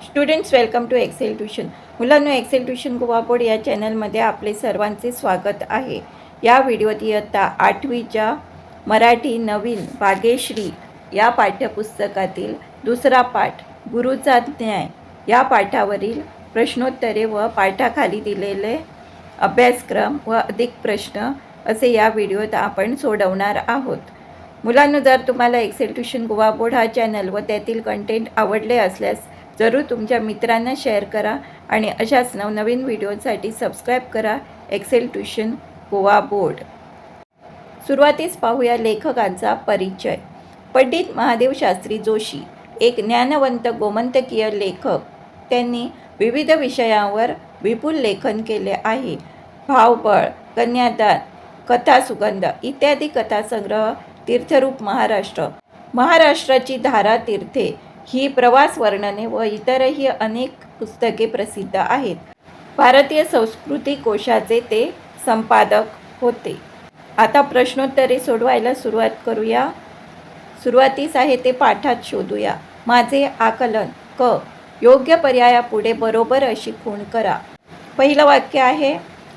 Students welcome to Excel tuition. मुलांनो, Excel tuition Goa board या चॅनलमध्ये आपले सर्वांचे स्वागत आहे. या व्हिडिओत इयत्ता 8वीच्या मराठी नवीन भाग्यश्री या पाठ्यपुस्तकातील दुसरा पाठ गुरुचा न्याय या पाठावरील प्रश्नोत्तरे व पाठाखाली दिलेले अभ्यासक्रम व अधिक प्रश्न असे या व्हिडिओत आपण सोडवणार आहोत. मुलांनो, जर तुम्हाला एक्सेल ट्यूशन गोवा बोर्ड हा चॅनल व त्यातील कंटेंट आवडले असल्यास जरूर तुमच्या मित्रांना शेअर करा आणि अशाच नवनवीन व्हिडिओसाठी सबस्क्राईब करा एक्सेल ट्यूशन गोवा बोर्ड. सुरुवातीस पाहूया लेखकांचा परिचय. पंडित महादेव शास्त्री जोशी एक ज्ञानवंत गोमंतकीय लेखक. त्यांनी विविध विषयांवर विपुल लेखन केले आहे. भावबळ, कन्यादान, कथासुगंध इत्यादी कथासंग्रह, तीर्थरूप महाराष्ट्र, महाराष्ट्राची धारा तीर्थे ही प्रवास वर्णने व इतरही अनेक पुस्तके प्रसिद्ध आहेत. भारतीय संस्कृती कोशाचे ते संपादक होते. आता प्रश्नोत्तरे सोडवायला सुरुवात करूया. सुरुवातीस आहे ते पाठात शोधूया. माझे आकलन क. योग्य पर्यायापुढे बरोबर अशी खूण करा. पहिलं वाक्य आहे,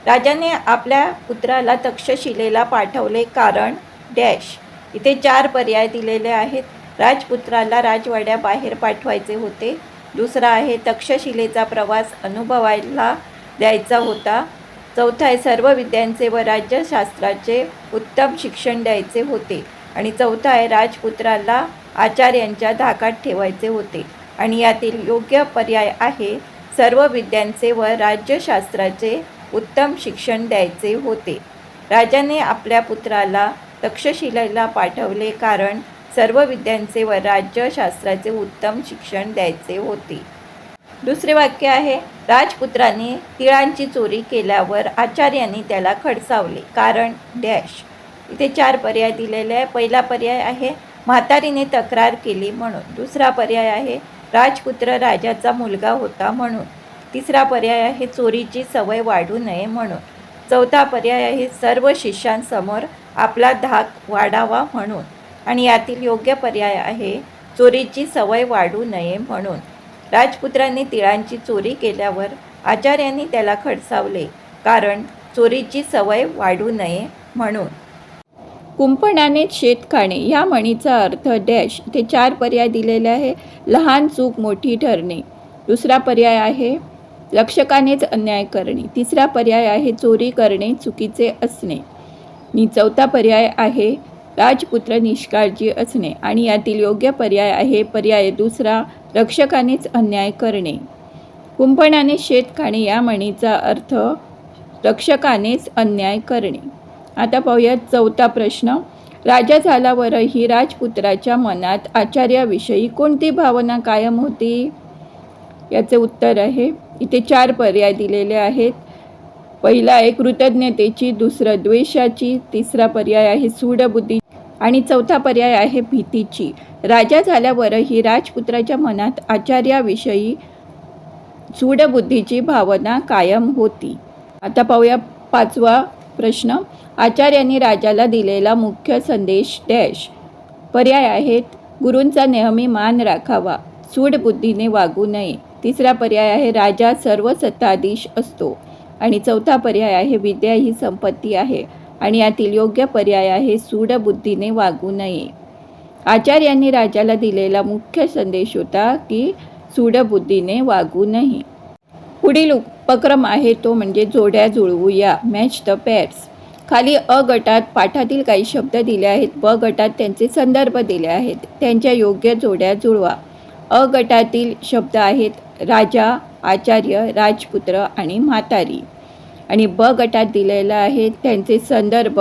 राजाने आपल्या पुत्राला तक्षशिलेला पाठवले कारण डॅश. इथे 4 पर्याय दिलेले आहेत. राजपुत्राला राजवाड्याबाहेर पाठवायचे होते. दुसरा आहे तक्षशिलेचा प्रवास अनुभवायला द्यायचा होता. चौथा आहे सर्व विद्यांचे व राज्यशास्त्राचे उत्तम शिक्षण द्यायचे होते. आणि चौथा आहे राजपुत्राला आचार्यांच्या धाकात ठेवायचे होते. आणि यातील योग्य पर्याय आहे सर्व विद्यांचे व राज्यशास्त्राचे उत्तम शिक्षण द्यायचे होते. राजाने आपल्या पुत्राला तक्षशिलेला पाठवले कारण सर्व विद्यांचे व राज्यशास्त्राचे उत्तम शिक्षण द्यायचे होते. दुसरे वाक्य आहे, राजपुत्राने तिळांची चोरी केल्यावर आचार्यांनी त्याला खडसावले कारण डॅश. इथे 4 पर्याय दिलेले आहे. पहिला पर्याय आहे म्हातारीने तक्रार केली म्हणून. दुसरा पर्याय आहे राजपुत्र राजाचा मुलगा होता म्हणून. तिसरा पर्याय आहे चोरीची सवय वाढू नये म्हणून. चौथा पर्याय आहे सर्व शिष्यांसमोर आपला धाक वाढावा म्हणून. आणि यातील योग्य पर्याय आहे चोरीची सवय वाढू नये म्हणून. राजपुत्रांनी तिळांची चोरी केल्यावर आचार्यांनी त्याला खडसावले कारण चोरीची सवय वाढू नये म्हणून. कुंपणाने शेत खाणे या म्हणीचा अर्थ डॅश. ते 4 पर्याय दिलेले आहे. लहान चूक मोठी ठरणे. दुसरा पर्याय आहे रक्षकानेच अन्याय करणे. तिसरा पर्याय आहे चोरी करणे चुकीचे असणे. आणि चौथा पर्याय आहे राजपुत्र निष्काळजी असणे. आणि यातील योग्य पर्याय आहे पर्याय दुसरा रक्षकानेच अन्याय करणे. कुंपणाने शेत खाणे या म्हणीचा अर्थ रक्षकानेच अन्याय करणे. आता पाहूया चौथा प्रश्न. राजा झाल्यावरही राजपुत्राच्या मनात आचार्याविषयी कोणती भावना कायम होती? याचे उत्तर आहे, इथे 4 पर्याय दिलेले आहेत. पहिला आहे कृतज्ञतेची, दुसरं द्वेषाची, तिसरा पर्याय आहे सूडबुद्धी आणि चौथा पर्याय आहे भीतीची. राजा झाल्यावरही राजपुत्राच्या मनात आचार्याविषयी सूडबुद्धीची भावना कायम होती. आता पाहूया 5वा प्रश्न. आचार्यांनी राजाला दिलेला मुख्य संदेश डॅश. पर्याय आहेत गुरूंचा नेहमी मान राखावा, सूडबुद्धीने वागू नये. तिसरा पर्याय आहे राजा सर्व सत्ताधीश असतो. आणि चौथा पर्याय आहे विद्या ही संपत्ती आहे. आणि यातील योग्य पर्याय आहे सूडबुद्धीने वागू नये. आचार्यांनी राजाला दिलेला मुख्य संदेश होता की सूडबुद्धीने वागू नये. पुढील उपक्रम आहे तो म्हणजे जोड्या जुळवूया, मॅच द पेअर्स. खाली अ गटात पाठातील काही शब्द दिले आहेत. ब गटात त्यांचे संदर्भ दिले आहेत. त्यांच्या योग्य जोड्या जुळवा. अ गटातील शब्द आहेत राजा, आचार्य, राजपुत्र आणि म्हातारी. आणि ब गटात दिलेला आहे त्यांचे संदर्भ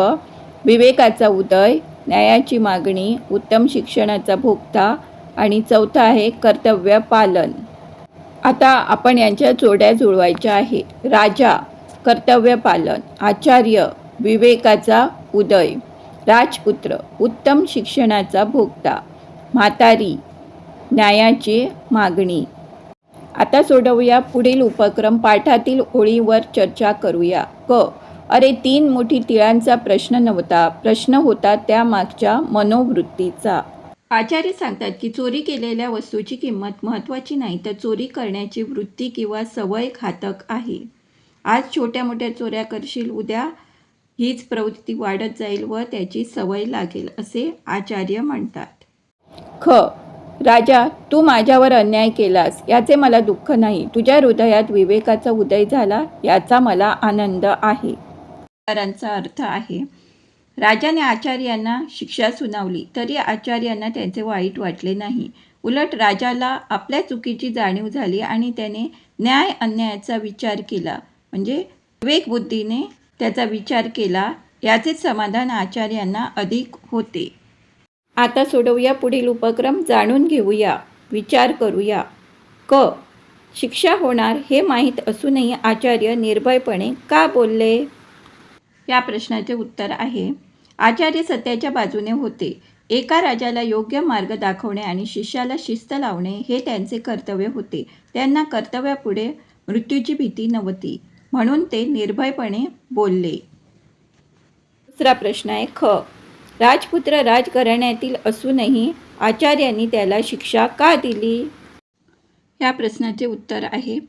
विवेकाचा उदय, न्यायाची मागणी, उत्तम शिक्षणाचा भोगता आणि चौथा आहे कर्तव्य पालन. आता आपण यांच्या जोड्या जुळवायच्या आहे. राजा कर्तव्य पालन, आचार्य विवेकाचा उदय, राजपुत्र उत्तम शिक्षणाचा भोगता, म्हातारी न्यायाची मागणी. आता सोडवूया पुढील उपक्रम. पाठातील ओळीवर चर्चा करूया. क. अरे 3 मुठी तिळांचा प्रश्न नव्हता, प्रश्न होता त्यामागच्या मनोवृत्तीचा. आचार्य सांगतात की चोरी केलेल्या वस्तूची किंमत महत्त्वाची नाही, तर चोरी करण्याची वृत्ती किंवा सवय घातक आहे. आज छोट्या मोठ्या चोऱ्या करशील, उद्या हीच प्रवृत्ती वाढत जाईल व त्याची सवय लागेल, असे आचार्य म्हणतात. ख. राजा, तू माझ्यावर अन्याय केलास याचे मला दुःख नाही. तुझ्या हृदयात विवेकाचा उदय झाला याचा मला आनंद आहे. उत्तरांचा अर्थ आहे, राजाने आचार्यांना शिक्षा सुनावली तरी आचार्यांना त्यांचे वाईट वाटले नाही. उलट राजाला आपल्या चुकीची जाणीव झाली आणि त्याने न्याय अन्यायाचा विचार केला, म्हणजे विवेकबुद्धीने त्याचा विचार केला. याचेच समाधान आचार्यांना अधिक होते. आता सोडवूया पुढील उपक्रम. जाणून घेऊया, विचार करूया. क. शिक्षा होणार हे माहीत असूनही आचार्य निर्भयपणे का बोलले? या प्रश्नाचे उत्तर आहे, आचार्य सत्याच्या बाजूने होते. एका राजाला योग्य मार्ग दाखवणे आणि शिष्याला शिस्त लावणे हे त्यांचे कर्तव्य होते. त्यांना कर्तव्यापुढे मृत्यूची भीती नव्हती, म्हणून ते निर्भयपणे बोलले. दुसरा प्रश्न आहे ख. राजपुत्र राजघराण्यातील असूनही आचार्यांनी त्याला शिक्षा का दिली? या प्रश्नाचे उत्तर आहे,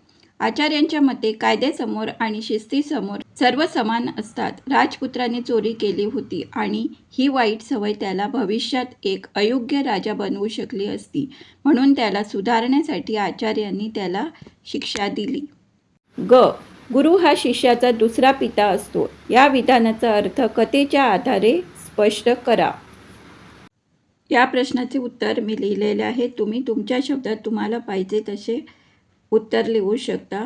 आचार्यांच्या मते कायद्यासमोर आणि शिस्तीसमोर सर्व समान असतात. राजपुत्राने चोरी केली होती आणि ही वाईट सवय त्याला भविष्यात एक अयोग्य राजा बनवू शकली असती, म्हणून त्याला सुधारण्यासाठी आचार्यांनी त्याला शिक्षा दिली. ग. गुरु हा शिष्याचा दुसरा पिता असतो. या विधानाचा अर्थ कथेच्या आधारे स्पष्ट करा. या प्रश्नाचे उत्तर मी लिहिलेले आहे. तुम्ही तुमच्या शब्दात तुम्हाला पाहिजे तसे उत्तर लिहू शकता.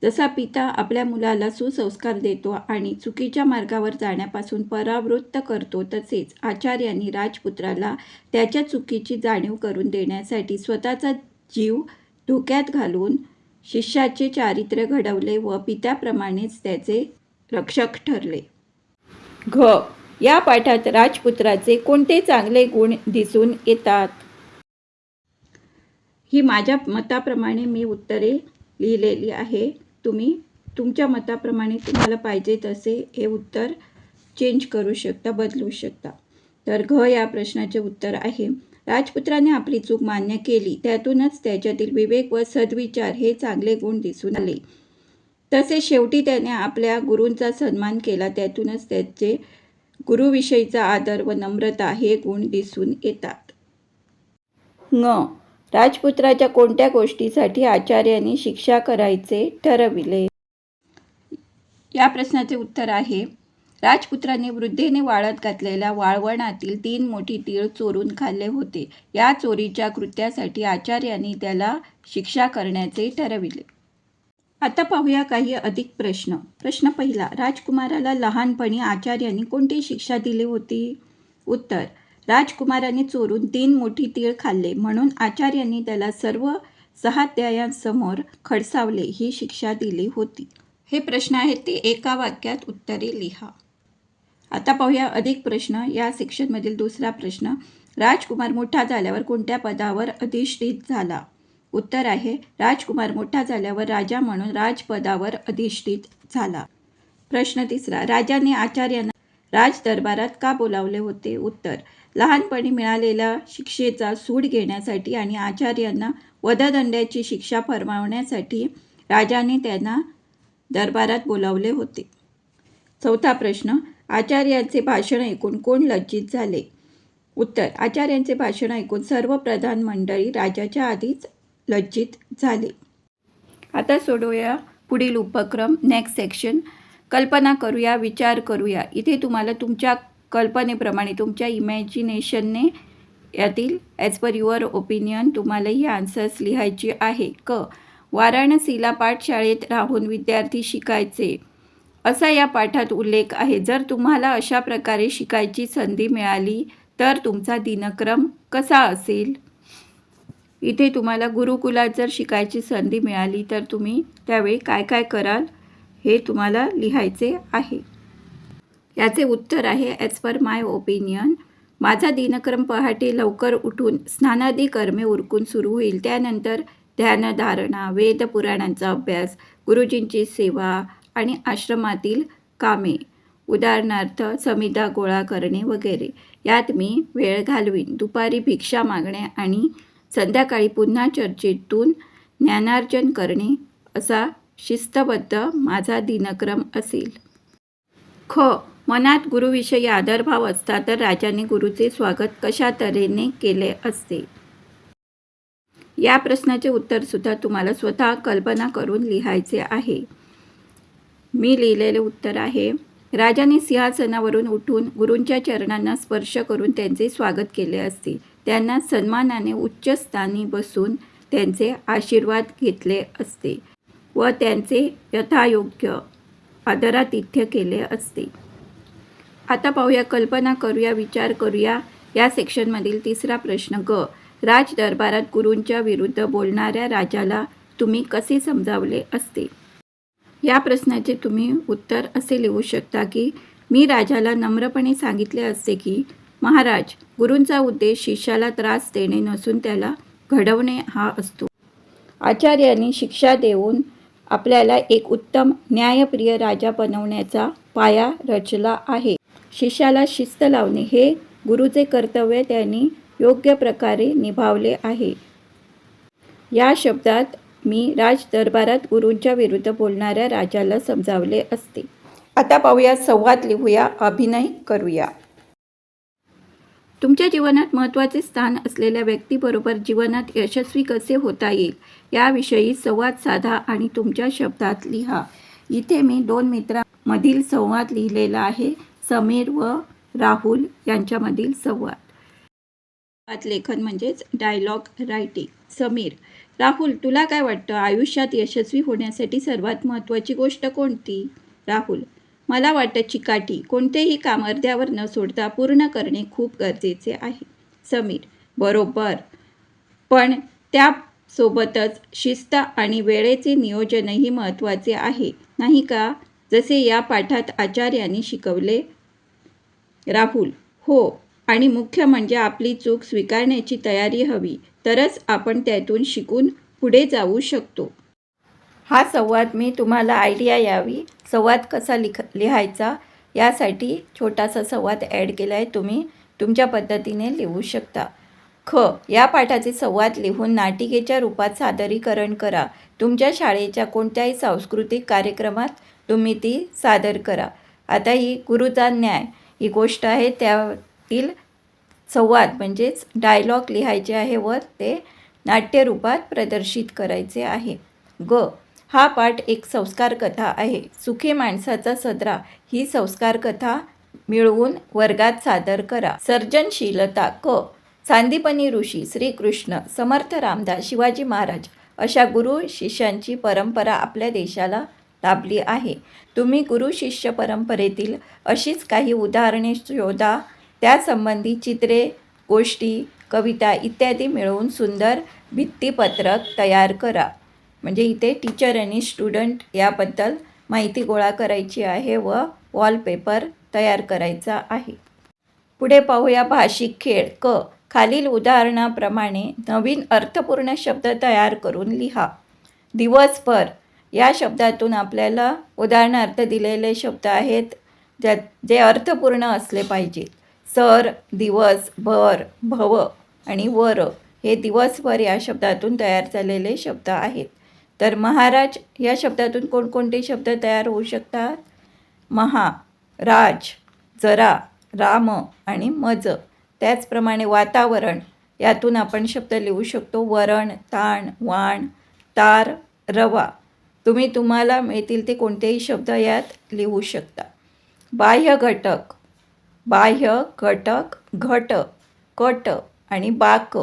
जसा पिता आपल्या मुलाला सुसंस्कार देतो आणि चुकीच्या मार्गावर जाण्यापासून परावृत्त करतो, तसेच आचार्यांनी राजपुत्राला त्याच्या चुकीची जाणीव करून देण्यासाठी स्वतःचा जीव धोक्यात घालून शिष्याचे चारित्र्य घडवले व पित्याप्रमाणेच त्याचे रक्षक ठरले. घ. या पाठात राजपुत्राचे कोणते चांगले गुण दिसून येतात? ही माझ्या मताप्रमाणे मी उत्तरे लिहिलेली आहे. तुम्ही तुमच्या मताप्रमाणे तुम्हाला पाहिजे तसे हे उत्तर चेंज करू शकता, बदलू शकता. तर घ या प्रश्नाचे उत्तर आहे, राजपुत्राने आपली चूक मान्य केली, त्यातूनच त्याच्यातील विवेक व सद्विचार हे चांगले गुण दिसून आले. तसेच शेवटी त्याने आपल्या गुरूंचा सन्मान केला, त्यातूनच त्याचे गुरुविषयीचा आदर व नम्रता हे गुण दिसून येतात. ङ. राजपुत्राच्या कोणत्या गोष्टीसाठी आचार्यांनी शिक्षा करायचे ठरविले? या प्रश्नाचे उत्तर आहे, राजपुत्राने वृद्धेने वाळत घातलेल्या वाळवणातील 3 मोठी तीळ चोरून खाल्ले होते. या चोरीच्या कृत्यासाठी आचार्यांनी त्याला शिक्षा करण्याचे ठरविले. आता पाहूया काही अधिक प्रश्न. प्रश्न पहिला, राजकुमाराला लहानपणी आचार्यांनी कोणती शिक्षा दिली होती? उत्तर, राजकुमाराने चोरून 3 मोठी तीळ खाल्ले, म्हणून आचार्यांनी त्याला सर्व सहाध्यायांसमोर खडसावले ही शिक्षा दिली होती. हे प्रश्न आहेत ते एका वाक्यात उत्तरे लिहा. आता पाहूया अधिक प्रश्न. या सेक्शनमधील दुसरा प्रश्न, राजकुमार मोठा झाल्यावर कोणत्या पदावर अधिष्ठित झाला? उत्तर आहे, राजकुमार मोठा झाल्यावर राजा म्हणून राजपदावर अधिष्ठित झाला. प्रश्न तिसरा, राजाने आचार्यांना राजदरबारात का बोलावले होते? उत्तर, लहानपणी मिळालेल्या शिक्षेचा सूड घेण्यासाठी आणि आचार्यांना वधदंडाची शिक्षा फरमावण्यासाठी राजाने त्यांना दरबारात बोलावले होते. चौथा प्रश्न, आचार्यांचे भाषण ऐकून कोण लज्जित झाले? उत्तर, आचार्यांचे भाषण ऐकून सर्व प्रधान मंडळी राजाच्या आधीच लज्जित झाले. आता सोडवूया पुढील उपक्रम. नेक्स्ट सेक्शन, कल्पना करूया, विचार करूया. इथे तुम्हाला तुमच्या कल्पनेप्रमाणे, तुमच्या इमॅजिनेशनने यातील ॲज पर युअर ओपिनियन तुम्हाला ही आन्सर्स लिहायची आहे. क. वाराणसीला पाठशाळेत राहून विद्यार्थी शिकायचे असा या पाठात उल्लेख आहे. जर तुम्हाला अशा प्रकारे शिकायची संधी मिळाली तर तुमचा दिनक्रम कसा असेल? इथे तुम्हाला गुरुकुलात जर शिकायची संधी मिळाली तर तुम्ही त्यावेळी काय काय कराल हे तुम्हाला लिहायचे आहे. याचे उत्तर आहे, ॲज पर माय ओपिनियन, माझा दिनक्रम पहाटे लवकर उठून स्नानादी कर्मे उरकून सुरू होईल. त्यानंतर ध्यानधारणा, वेदपुराणांचा अभ्यास, गुरुजींची सेवा आणि आश्रमातील कामे उदाहरणार्थ समिधा गोळा करणे वगैरे. यात मी वेळ घालवीन. दुपारी भिक्षा मागणे आणि संध्याकाळी पुन्हा चर्चेतून ज्ञानार्जन करणे असा शिस्तबद्ध माझा दिनक्रम असेल. ख. मनात गुरुविषयी आदरभाव असता तर राजाने गुरुचे स्वागत कशा तऱ्हेने केले असते? या प्रश्नाचे उत्तरसुद्धा तुम्हाला स्वतः कल्पना करून लिहायचे आहे. मी लिहिलेले उत्तर आहे, राजाने सिंहासनावरून उठून गुरूंच्या चरणांना स्पर्श करून त्यांचे स्वागत केले असते. त्यांना सन्मानाने उच्च स्थानी बसून त्यांचे आशीर्वाद घेतले असते व त्यांचे यथायोग्य आदरातिथ्य केले असते. आता पाहूया, कल्पना करूया, विचार करूया या सेक्शनमधील तिसरा प्रश्न. ग. राज दरबारात गुरूंच्या विरुद्ध बोलणाऱ्या राजाला तुम्ही कसे समजावले असते? या प्रश्नाचे तुम्ही उत्तर असे लिहू शकता की मी राजाला नम्रपणे सांगितले असते की महाराज, गुरूंचा उद्देश शिष्याला त्रास देणे नसून त्याला घडवणे हा असतो. आचार्यांनी शिक्षा देऊन आपल्याला एक उत्तम न्यायप्रिय राजा बनवण्याचा पाया रचला आहे. शिष्याला शिस्त लावणे हे गुरुचे कर्तव्य त्यांनी योग्य प्रकारे निभावले आहे. या शब्दात मी राज दरबारात गुरूंच्या विरुद्ध बोलणाऱ्या राजाला समजावले असते. आता पाहूया, संवाद लिहूया, अभिनय करूया. तुमच्या जीवनात महत्त्वाचे स्थान असलेल्या व्यक्तीबरोबर जीवनात यशस्वी कसे होता येईल याविषयी संवाद साधा आणि तुमच्या शब्दात लिहा. इथे मी 2 मित्रांमधील संवाद लिहिलेला आहे, समीर व राहुल यांच्यामधील संवाद. लेखन म्हणजेच डायलॉग रायटिंग. समीर: राहुल, तुला काय वाटतं, आयुष्यात यशस्वी होण्यासाठी सर्वात महत्त्वाची गोष्ट कोणती? राहुल: मला वाटतं चिकाटी. कोणतेही काम अर्ध्यावर न सोडता पूर्ण करणे खूप गरजेचे आहे. समीर: बरोबर, पण त्यासोबतच शिस्त आणि वेळेचे नियोजनही महत्त्वाचे आहे, नाही का, जसे या पाठात आचार्यांनी शिकवले? राहुल: हो, आणि मुख्य म्हणजे आपली चूक स्वीकारण्याची तयारी हवी, तरच आपण त्यातून शिकून पुढे जाऊ शकतो. हा संवाद मी तुम्हाला आयडिया यावी संवाद कसा लिहायचा यासाठी छोटासा संवाद ॲड केला आहे. तुम्ही तुमच्या पद्धतीने लिहू शकता. ख. या पाठाचे संवाद लिहून नाटिकेच्या रूपात सादरीकरण करा. तुमच्या शाळेच्या कोणत्याही सांस्कृतिक कार्यक्रमात तुम्ही ती सादर करा. आता ही गुरुचा न्याय ही गोष्ट आहे, त्यातील संवाद म्हणजेच डायलॉग लिहायचे आहे व ते नाट्यरूपात प्रदर्शित करायचे आहे. ग. हा पाठ एक संस्कार कथा आहे. सुखी माणसाचा सदरा ही संस्कार कथा मिळवून वर्गात सादर करा. सर्जनशीलता. क. सांदीपनी ऋषी, श्रीकृष्ण, समर्थ रामदास, शिवाजी महाराज अशा गुरु शिष्यांची परंपरा आपल्या देशाला लाभली आहे. तुम्ही गुरु शिष्य परंपरेतील अशीच काही उदाहरणे शोधा. त्यासंबंधी चित्रे, गोष्टी, कविता इत्यादी मिळवून सुंदर भित्तिपत्रक तयार करा. म्हणजे इथे टीचर आणि स्टुडंट याबद्दल माहिती गोळा करायची आहे व वॉलपेपर तयार करायचा आहे. पुढे पाहूया, भाषिक खेळ. क. खालील उदाहरणाप्रमाणे नवीन अर्थपूर्ण शब्द तयार करून लिहा. दिवसभर या शब्दातून आपल्याला उदाहरणार्थ दिलेले शब्द आहेत जे अर्थपूर्ण असले पाहिजेत. सर, दिवस, भर, भव आणि वर हे दिवसभर या शब्दातून तयार झालेले शब्द आहेत. तर महाराज या शब्दातून कोणकोणते शब्द तयार होऊ शकतात? महा, राज, जरा, राम आणि मज. त्याचप्रमाणे वातावरण यातून आपण शब्द लिहू शकतो वरण, ताण, वाण, तार, रवा. तुम्हाला मिळतील ते कोणतेही शब्द यात लिहू शकता. बाह्य घटक. बाह्य घटक, घट, कट आणि बाक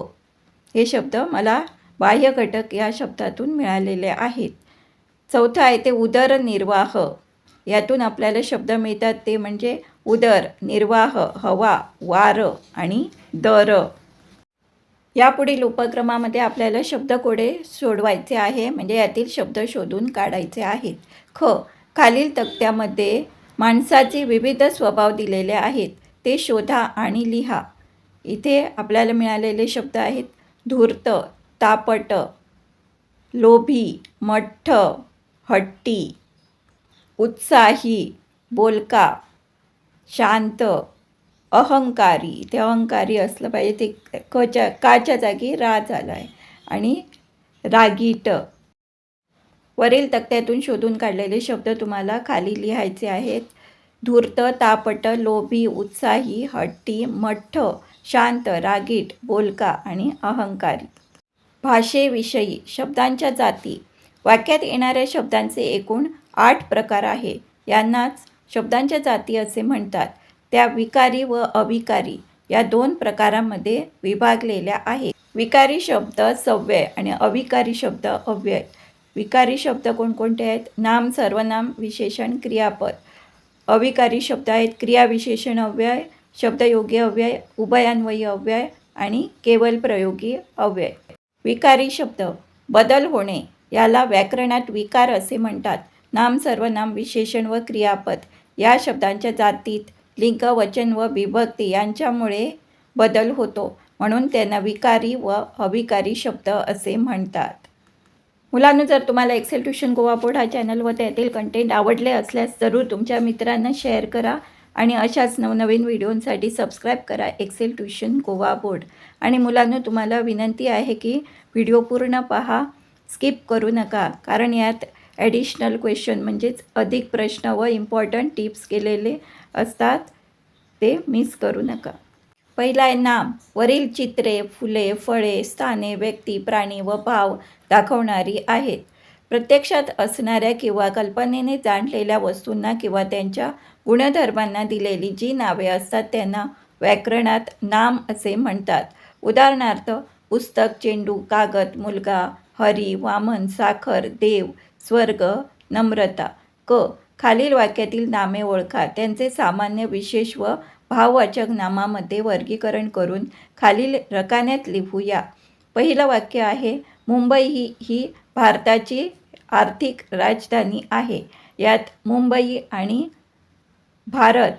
हे शब्द मला बाह्य घटक या शब्दातून मिळालेले आहेत. चौथा आहे ते उदरनिर्वाह. यातून आपल्याला शब्द मिळतात ते म्हणजे उदर, निर्वाह, हवा, वार आणि दर. यापुढील उपक्रमामध्ये आपल्याला शब्दकोडे सोडवायचे आहे, म्हणजे यातील शब्द शोधून काढायचे आहेत. ख. खालील तक्त्यामध्ये माणसाचे विविध स्वभाव दिलेले आहेत, ते शोधा आणि लिहा. इथे आपल्याला मिळालेले शब्द आहेत धूर्त, तापट, लोभी, मठ्ठ, हट्टी, उत्साही, बोलका, शांत, अहंकारी, इथे अहंकारी असलं पाहिजे, ते काच्या जागी रा झाला आहे, आणि रागीट. वरील तक्त्यातून शोधून काढलेले शब्द तुम्हाला खाली लिहायचे आहेत. धूर्त, तापट, लोभी, उत्साही, हट्टी, मठ्ठ, शांत, रागीट, बोलका आणि अहंकारी. भाषेविषयी शब्दांच्या जाती. वाक्यात येणाऱ्या शब्दांचे एकूण 8 प्रकार आहे. यांनाच शब्दांच्या जाती असे म्हणतात. त्या विकारी व अविकारी या 2 प्रकारांमध्ये विभागलेल्या आहेत. विकारी शब्द सव्यय आणि अविकारी शब्द अव्यय. विकारी शब्द कोणकोणते आहेत? नाम, सर्वनाम, विशेषण, क्रियापद. अविकारी शब्द आहेत क्रियाविशेषण अव्यय, शब्दयोगी अव्यय, उभयान्वयी अव्यय आणि केवल प्रयोगी अव्यय. विकारी शब्द बदल होणे याला व्याकरणात विकार असे म्हणतात. नाम, सर्वनाम, विशेषण व क्रियापद या शब्दांच्या जातीत लिंग, वचन व विभक्ती यांच्यामुळे बदल होतो, म्हणून त्यांना विकारी व अविकारी शब्द असे म्हणतात. मुलांनो, जर तुम्हाला एक्सेल ट्युशन गोवा बोर्ड हा चॅनल व त्यातील कंटेंट आवडले असल्यास जरूर तुमच्या मित्रांना शेअर करा आणि अशाच नवनवीन व्हिडिओंसाठी सबस्क्राईब करा एक्सेल ट्युशन गोवा बोर्ड. आणि मुलांनो, तुम्हाला विनंती आहे की व्हिडिओ पूर्ण पहा, स्किप करू नका, कारण यात ॲडिशनल क्वेश्चन म्हणजेच अधिक प्रश्न व इम्पॉर्टंट टिप्स केलेले असतात, ते मिस करू नका. पहिला आहे नाम. वरील चित्रे फुले, फळे, स्थाने, व्यक्ती, प्राणी व भाव दाखवणारी आहेत. प्रत्यक्षात असणाऱ्या किंवा कल्पनेने जाणलेल्या वस्तूंना किंवा त्यांच्या गुणधर्मांना दिलेली जी नावे असतात त्यांना व्याकरणात नाम असे म्हणतात. उदाहरणार्थ पुस्तक, चेंडू, कागद, मुलगा, हरी, वामन, साखर, देव, स्वर्ग, नम्रता. क. खालील वाक्यातील नामे ओळखा. त्यांचे सामान्य, विशेष व भाववाचक नामामध्ये वर्गीकरण करून खालील रकान्यात लिहूया. पहिलं वाक्य आहे मुंबई ही भारताची आर्थिक राजधानी आहे. यात मुंबई आणि भारत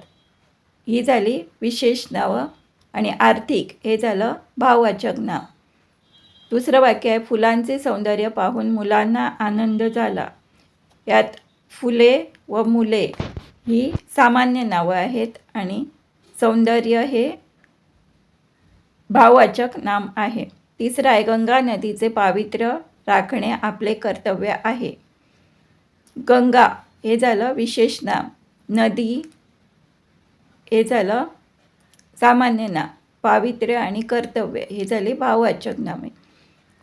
ही झाली विशेष नावं आणि आर्थिक हे झालं भाववाचक नाव. दुसरं वाक्य आहे फुलांचे सौंदर्य पाहून मुलांना आनंद झाला. यात फुले व मुले ही सामान्य नावं आहेत आणि सौंदर्य हे भाववाचक नाम आहे. तिसरं आहे गंगा नदीचे पावित्र्य राखणे आपले कर्तव्य आहे. गंगा हे झालं विशेष नाम, नदी हे झालं सामान्य नाम, पावित्र्य आणि कर्तव्य हे झाले भाववाचक नामे.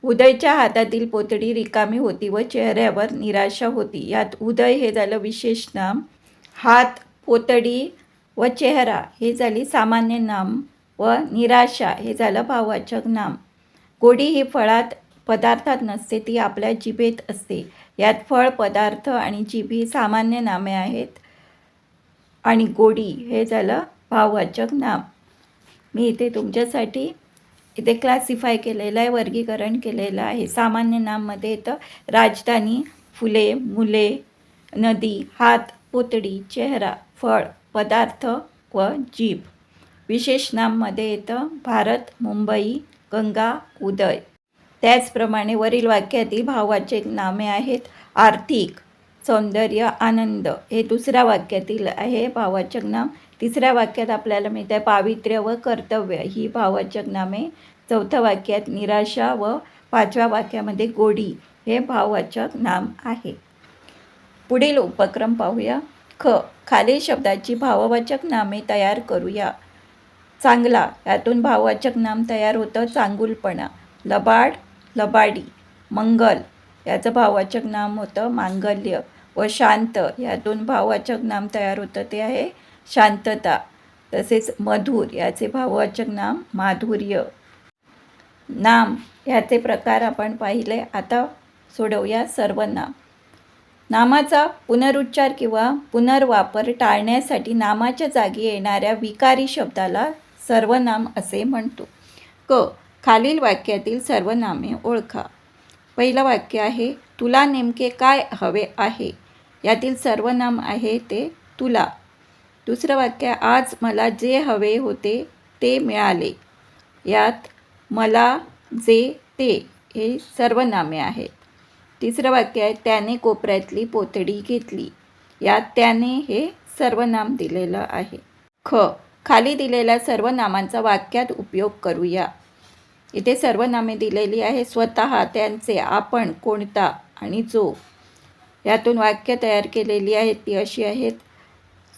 उदयच्या हातातील पोतडी रिकामी होती व चेहऱ्यावर निराशा होती. यात उदय हे झालं विशेष नाम, हात, पोतडी व चेहरा हे झाली सामान्य नाम व निराशा हे झालं भाववाचक नाम. गोडी ही पदार्थात नसते, ती आपल्या जिभेत असते. यात फळ, पदार्थ आणि जिभ ही सामान्य नामे आहेत आणि गोडी हे झालं भाववाचक नाम. मी इथे तुमच्यासाठी इथे क्लासिफाय केलेलं आहे, वर्गीकरण केलेलं आहे. सामान्य नाममध्ये येतं राजधानी, फुले, मुले, नदी, हात, पोतडी, चेहरा, फळ, पदार्थ व जीभ. विशेष नाममध्ये येतं भारत, मुंबई, गंगा, उदय. त्याचप्रमाणे वरील वाक्यातील भाववाचक नामे आहेत आर्थिक, सौंदर्य, आनंद हे दुसऱ्या वाक्यातील आहे भाववाचक नाम. तिसऱ्या वाक्यात आपल्याला मिळतं आहे पावित्र्य व कर्तव्य ही भाववाचक नामे. चौथ्या वाक्यात निराशा व पाचव्या वाक्यामध्ये गोडी हे भाववाचक नाम आहे. पुढील उपक्रम पाहूया. ख. खालील शब्दाची भाववाचक नामे तयार करूया. चांगला यातून भाववाचक नाम तयार होतं चांगुलपणा. लबाड, लबाडी. मंगल याचं भाववाचक नाम होतं मांगल्य. व शांत यातून भाववाचक नाम तयार होतं ते आहे शांतता. तसेच मधुर याचे भाववाचक नाम माधुर्य. नाम याचे प्रकार आपण पाहिले. आता सोडवूया सर्वनाम. नामाचा पुनरुच्चार किंवा पुनर्वापर टाळण्यासाठी नामाच्या जागी येणाऱ्या विकारी शब्दाला सर्वनाम असे म्हणतो. क. खालील वाक्यातील सर्वनामे ओळखा. पहिलं वाक्य आहे तुला नेमके काय हवे आहे. यातील सर्वनाम आहे ते तुला. दुसरं वाक्य आज मला जे हवे होते ते मिळाले. यात मला, जे, ते हे सर्वनामे आहेत. तिसरं वाक्य आहे त्याने कोपऱ्यातली पोतडी घेतली. यात त्याने हे सर्वनाम दिलेलं आहे. ख. खाली दिलेल्या सर्व नामांचा वाक्यात उपयोग करूया. इथे सर्व नामे दिलेली आहे. स्वतः, त्यांचे, आपण, कोणता आणि जो. यातून वाक्य तयार केलेली आहेत ती अशी आहेत.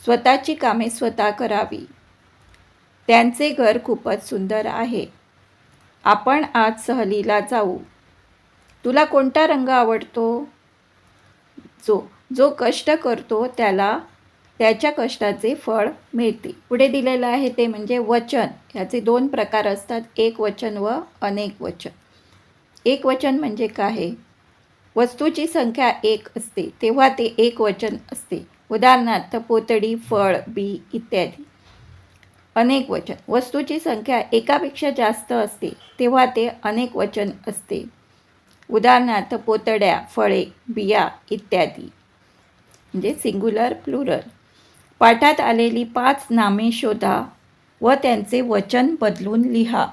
स्वतःची कामे स्वतः करावी. त्यांचे घर खूपच सुंदर आहे. आपण आज सहलीला जाऊ. तुला कोणता रंग आवडतो? जो कष्ट करतो त्याला त्याच्या कष्टाचे फळ मिळते. पुढे दिलेलं आहे ते म्हणजे वचन. याचे दोन प्रकार असतात, एकवचन व अनेक वचन. एकवचन म्हणजे काय? वस्तूची संख्या एक असते तेव्हा ते एकवचन असते. उदाहरणार्थ पोतडी, फळ, बी इत्यादी. अनेक वचन. वस्तूची संख्या एकापेक्षा जास्त असते तेव्हा ते अनेक वचन असते. उदाहरणार्थ पोतड्या, फळे, बिया इत्यादी. म्हणजे सिंग्युलर, प्लुरल. पाठात आलेली 5 नामे शोधा व त्यांचे वचन बदलून लिहा.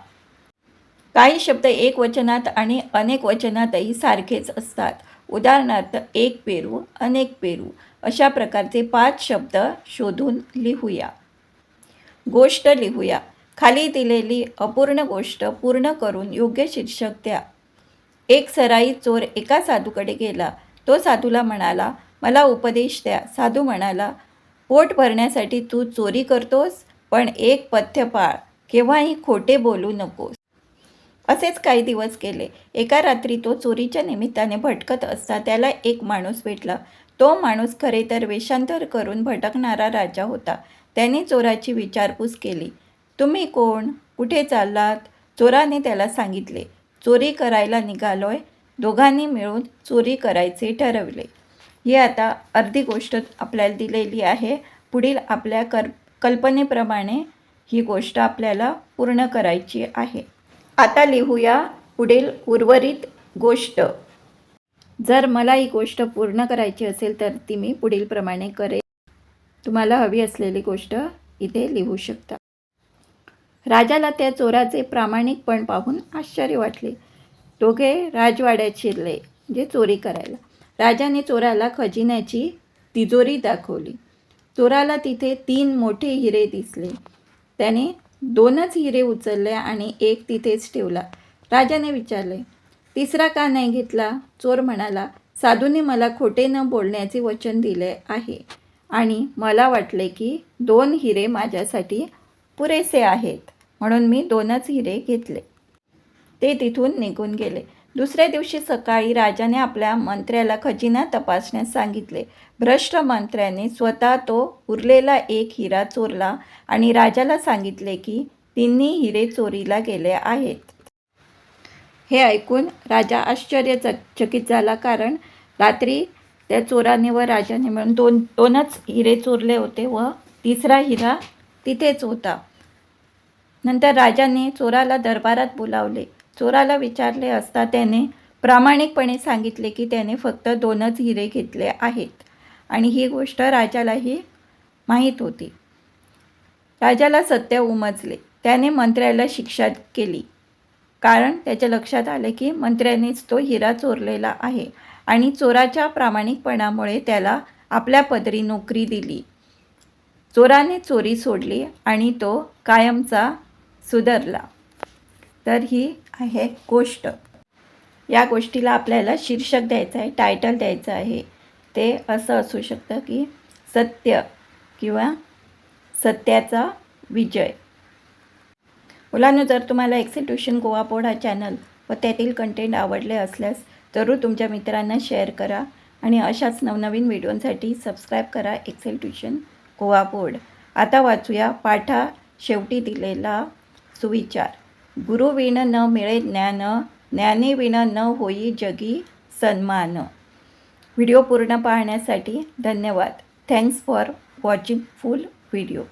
काही शब्द एक वचनात आणि अनेक वचनातही सारखेच असतात. उदाहरणार्थ एक पेरू, अनेक पेरू अशा प्रकारचे 5 शब्द शोधून लिहूया. गोष्ट लिहूया. खाली दिलेली अपूर्ण गोष्ट पूर्ण करून योग्य शीर्षक द्या. एक सराईत चोर एका साधूकडे गेला. तो साधूला म्हणाला, मला उपदेश द्या. साधू म्हणाला, पोट भरण्यासाठी तू चोरी करतोस, पण एक पथ्य पाळ, केव्हाही खोटे बोलू नकोस. असेच काही दिवस गेले. एका रात्री तो चोरीच्या निमित्ताने भटकत असता त्याला एक माणूस भेटला. तो माणूस खरे तर वेषांतर करून भटकणारा राजा होता. त्याने चोराची विचारपूस केली. तुम्ही कोण? कुठे चाललात? चोराने त्याला सांगितले, चोरी करायला निघालोय. दोघांनी मिळून चोरी करायचे ठरवले. ही आता अर्धी गोष्ट आपल्याला दिलेली आहे. पुढील आपल्या कल्पनेप्रमाणे ही गोष्ट आपल्याला पूर्ण करायची आहे. आता लिहूया पुढील उर्वरित गोष्ट. जर मला ही गोष्ट पूर्ण करायची असेल तर ती मी पुढीलप्रमाणे करेन. तुम्हाला हवी असलेली गोष्ट इथे लिहू शकता. राजाला त्या चोराचे प्रामाणिकपण पाहून आश्चर्य वाटले. दोघे राजवाड्यात शिरले म्हणजे चोरी करायला. राजाने चोराला खजिन्याची तिजोरी दाखवली. चोराला तिथे 3 मोठे हिरे दिसले. त्याने 2च हिरे उचलले आणि एक तिथेच ठेवला. राजाने विचारले, तिसरा का नाही घेतला? चोर म्हणाला, साधूने मला खोटे न बोलण्याचे वचन दिले आहे आणि मला वाटले की 2 हिरे माझ्यासाठी पुरेसे आहेत, म्हणून मी 2च हिरे घेतले. ते तिथून निघून गेले. दुसऱ्या दिवशी सकाळी राजाने आपल्या मंत्र्याला खजिना तपासण्यास सांगितले. भ्रष्ट मंत्र्याने स्वतः तो उरलेला एक हिरा चोरला आणि राजाला सांगितले की 3 हिरे चोरीला गेले आहेत. हे ऐकून राजा आश्चर्यचकित झाला, कारण रात्री त्या चोराने व राजाने मिळून 2च हिरे चोरले होते व तिसरा हिरा तिथेच होता. नंतर राजाने चोराला दरबारात बोलावले. चोराला विचारले असता त्याने प्रामाणिकपणे सांगितले की त्याने फक्त 2च हिरे घेतले आहेत आणि ही गोष्ट राजालाही माहीत होती. राजाला सत्य उमजले. त्याने मंत्र्याला शिक्षा केली, कारण त्याच्या लक्षात आले की मंत्र्यानेच तो हिरा चोरलेला आहे आणि चोराच्या प्रामाणिकपणामुळे त्याला आपल्या पदरी नोकरी दिली. चोराने चोरी सोडली आणि तो कायमचा सुधरला. तर ही आहे गोष्ट. या गोष्टीला आपल्याला शीर्षक द्यायचं आहे, टायटल द्यायचं आहे. ते असं असू शकतं की सत्य किंवा सत्याचा विजय. मुलांनो, जर तुम्हाला एक्सेल ट्युशन गोवा बोर्ड हा चॅनल व त्यातील कंटेंट आवडले असल्यास जरूर तुमच्या मित्रांना शेअर करा आणि अशाच नवनवीन व्हिडिओंसाठी सबस्क्राईब करा एक्सेल ट्युशन गोवा बोर्ड. आता वाचूया पाठा शेवटी दिलेला सुविचार. गुरुविण न मिळे ज्ञान, ज्ञानेविण न होई जगी सन्मान. व्हिडिओ पूर्ण पाहण्यासाठी धन्यवाद. Thanks for watching full video.